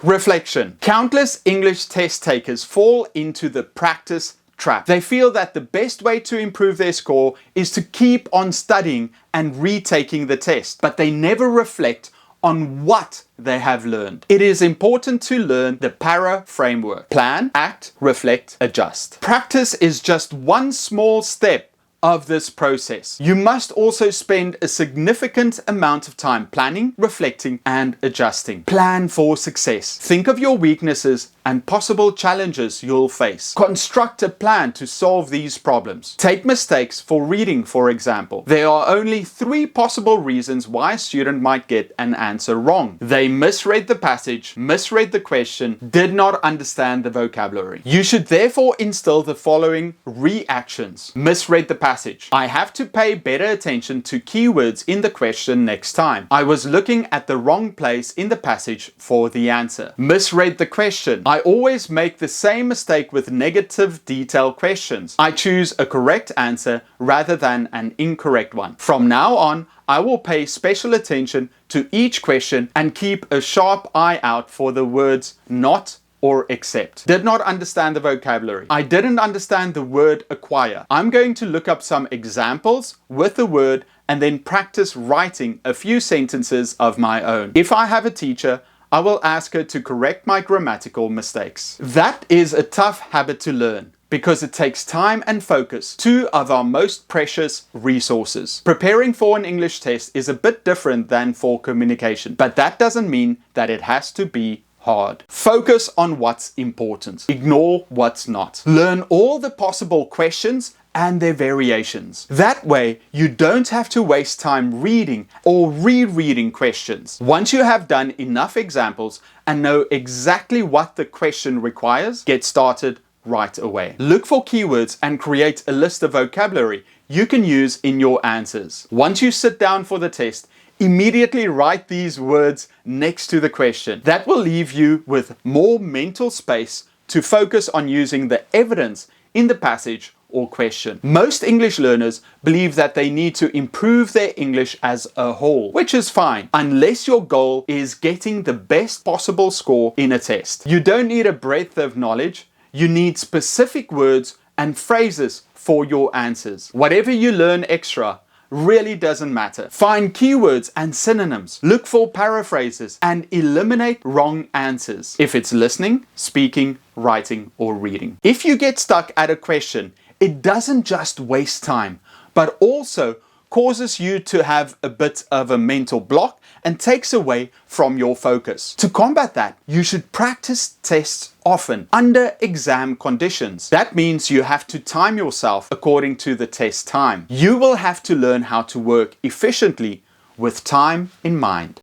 Reflection. Countless English test takers fall into the practice trap. They feel that the best way to improve their score is to keep on studying and retaking the test, but they never reflect on what they have learned. It is important to learn the PARA framework. Plan, act, reflect, adjust. Practice is just one small step of this process. You must also spend a significant amount of time planning, reflecting, and adjusting. Plan for success. Think of your weaknesses and possible challenges you'll face. Construct a plan to solve these problems. Take mistakes for reading, for example. There are only 3 possible reasons why a student might get an answer wrong. They misread the passage, misread the question, did not understand the vocabulary. You should therefore instill the following reactions. Misread the passage. I have to pay better attention to keywords in the question next time. I was looking at the wrong place in the passage for the answer. Misread the question. I always make the same mistake with negative detail questions. I choose a correct answer rather than an incorrect one. From now on, I will pay special attention to each question and keep a sharp eye out for the words not or except. Did not understand the vocabulary. I didn't understand the word acquire. I'm going to look up some examples with the word and then practice writing a few sentences of my own. If I have a teacher, I will ask her to correct my grammatical mistakes. That is a tough habit to learn because it takes time and focus, 2 of our most precious resources. Preparing for an English test is a bit different than for communication, but that doesn't mean that it has to be hard. Focus on what's important. Ignore what's not. Learn all the possible questions and their variations. That way, you don't have to waste time reading or rereading questions. Once you have done enough examples and know exactly what the question requires, get started right away. Look for keywords and create a list of vocabulary you can use in your answers. Once you sit down for the test, immediately write these words next to the question. That will leave you with more mental space to focus on using the evidence in the passage or question. Most English learners believe that they need to improve their English as a whole, which is fine, unless your goal is getting the best possible score in a test. You don't need a breadth of knowledge, you need specific words and phrases for your answers. Whatever you learn extra really doesn't matter. Find keywords and synonyms, look for paraphrases, and eliminate wrong answers if it's listening, speaking, writing, or reading. If you get stuck at a question, it doesn't just waste time, but also causes you to have a bit of a mental block and takes away from your focus. To combat that, you should practice tests often under exam conditions. That means you have to time yourself according to the test time. You will have to learn how to work efficiently with time in mind.